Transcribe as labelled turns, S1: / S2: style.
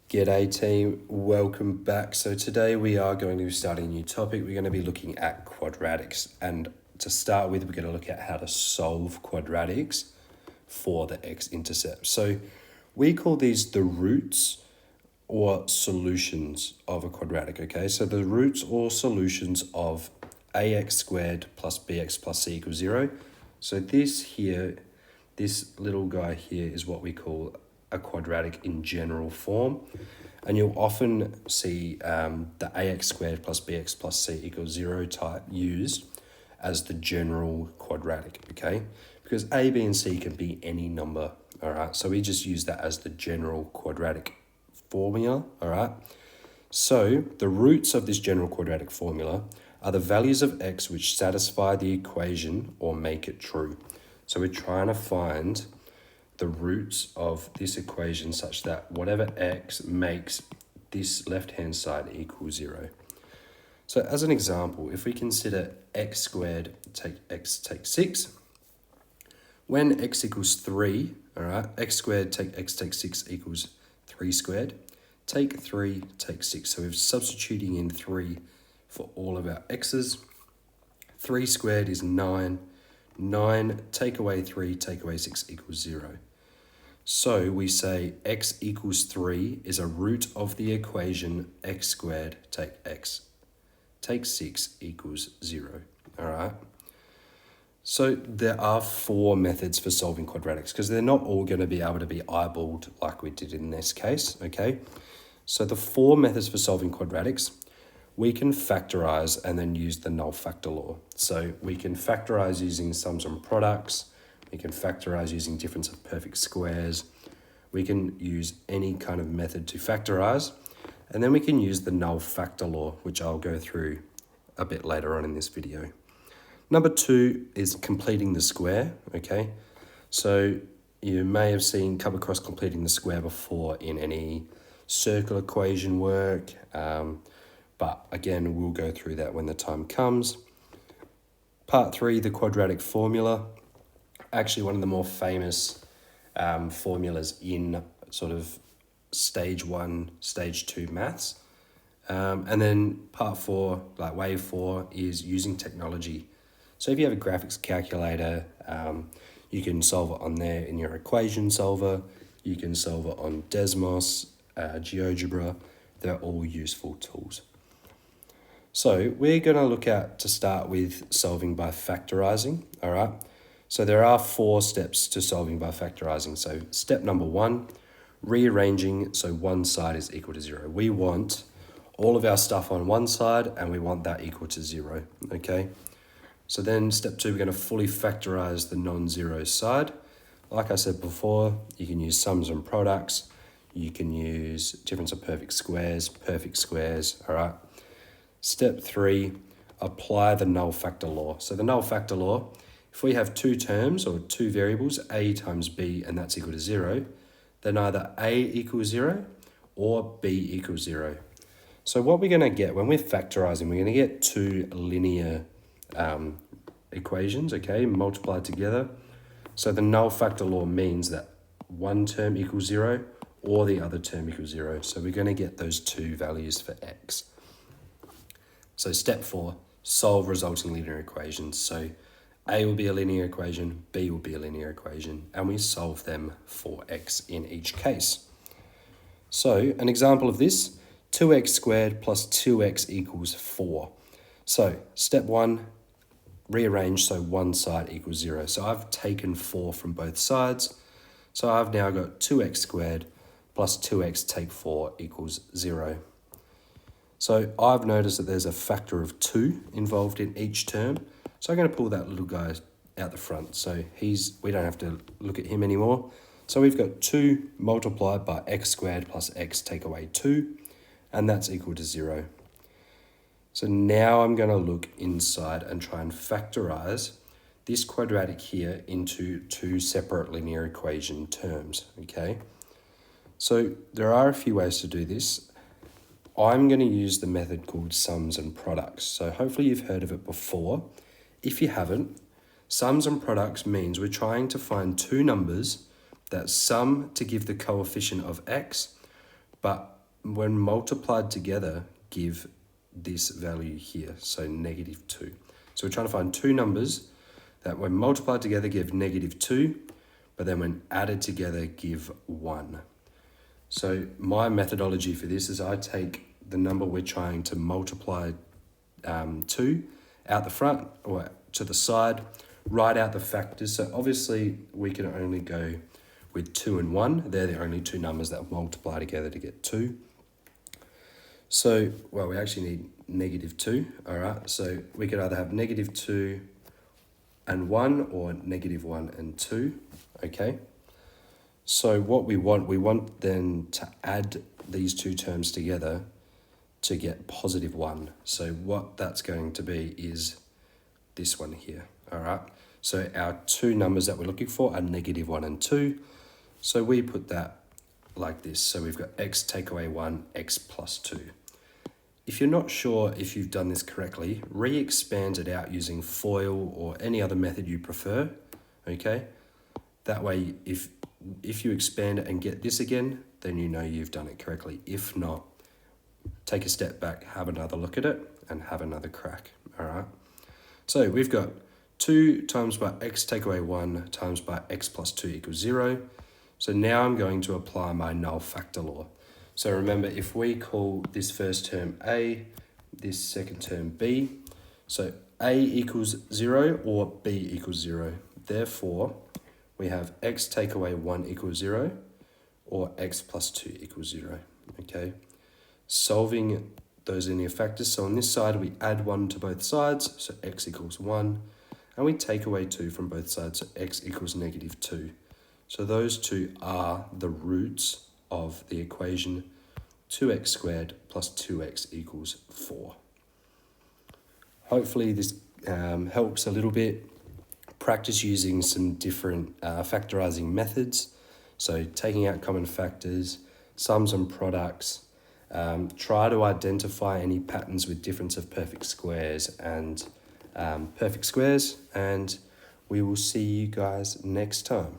S1: G'day team, welcome back. So today we are going to be starting a new topic. We're going to be looking at quadratics, and to start with we're going to look at how to solve quadratics for the x-intercept. So we call these the roots or solutions of a quadratic, okay? So the roots or solutions of ax squared plus bx plus c equals 0. So this here, this little guy here is what we call a quadratic in general form, and you'll often see the ax squared plus bx plus c equals 0 type used as the general quadratic, okay? Because a, b, and c can be any number, all right? So we just use that as the general quadratic formula, all right? So the roots of this general quadratic formula are the values of x which satisfy the equation or make it true. So we're trying to find the roots of this equation such that whatever x makes this left-hand side equal 0. So as an example, if we consider x squared take 6, when x equals 3, all right, x squared take x take 6 equals 3 squared, take 3, take 6. So we're substituting in 3 for all of our x's. 3 squared is 9. 9, take away 3, take away 6 equals 0. So we say x equals 3 is a root of the equation x squared take x take 6 equals 0. All right. So there are 4 methods for solving quadratics because they're not all going to be able to be eyeballed like we did in this case, okay? So the 4 methods for solving quadratics, we can factorize and then use the null factor law. So we can factorize using sums and products. We can factorize using difference of perfect squares. We can use any kind of method to factorize. And then we can use the null factor law, which I'll go through a bit later on in this video. Number 2 is completing the square, okay? So you may have come across completing the square before in any circle equation work. But again, we'll go through that when the time comes. Part 3, the quadratic formula. Actually, one of the more famous formulas in sort of stage 1, stage 2 maths. And then part 4, like wave 4, is using technology. So if you have a graphics calculator, you can solve it on there in your equation solver. You can solve it on Desmos, GeoGebra. They're all useful tools. So we're going to look at, to start with, solving by factorizing, all right? So there are 4 steps to solving by factorizing. So step number 1, rearranging so one side is equal to 0. We want all of our stuff on one side and we want that equal to 0, okay? So then step 2, we're going to fully factorize the non-zero side. Like I said before, you can use sums and products. You can use difference of perfect squares, all right? Step 3, apply the null factor law. So the null factor law, if we have 2 terms or 2 variables, a times b, and that's equal to 0, then either a equals 0 or b equals 0. So what we're going to get when we're factorizing, we're going to get 2 linear equations, okay, multiplied together. So the null factor law means that one term equals 0 or the other term equals 0. So we're going to get those 2 values for x. So step 4, solve resulting linear equations. So a will be a linear equation, b will be a linear equation, and we solve them for x in each case. So an example of this, 2x squared plus 2x equals 4. So step 1, rearrange so one side equals 0. So I've taken 4 from both sides. So I've now got 2x squared plus 2x take 4 equals 0. So I've noticed that there's a factor of 2 involved in each term. So I'm going to pull that little guy out the front. So we don't have to look at him anymore. So we've got 2 multiplied by x squared plus x take away 2, and that's equal to 0. So now I'm going to look inside and try and factorize this quadratic here into 2 separate linear equation terms, okay? So there are a few ways to do this. I'm going to use the method called sums and products. So hopefully you've heard of it before. If you haven't, sums and products means we're trying to find 2 numbers that sum to give the coefficient of x, but when multiplied together, give this value here, so -2. So we're trying to find two numbers that when multiplied together give -2, but then when added together give 1. So my methodology for this is I take the number we're trying to multiply to out the front or to the side, write out the factors. So obviously we can only go with 2 and 1. They're the only two numbers that multiply together to get 2. So, well, we actually need -2, all right? So we could either have -2 and 1 or -1 and 2, okay? So what we want then to add these two terms together to get +1. So what that's going to be is this one here, all right? So our two numbers that we're looking for are -1 and 2. So we put that like this. So we've got x take away 1, x plus 2. If you're not sure if you've done this correctly, re-expand it out using FOIL or any other method you prefer, okay? That way, if you expand it and get this again, then you know you've done it correctly. If not, take a step back, have another look at it, and have another crack, all right? So we've got 2 times by x take away 1 times by x plus 2 equals 0. So now I'm going to apply my null factor law. So remember, if we call this first term A, this second term B, so A equals 0 or B equals 0. Therefore, we have x take away 1 equals 0 or x plus 2 equals 0, okay? Solving those linear factors. So on this side, we add 1 to both sides, so x equals 1, and we take away 2 from both sides, so x equals -2. So those two are the roots of the equation 2x squared plus 2x equals 4. Hopefully this helps a little bit. Practice using some different factorizing methods. So taking out common factors, sums and products. Try to identify any patterns with difference of perfect squares, and we will see you guys next time.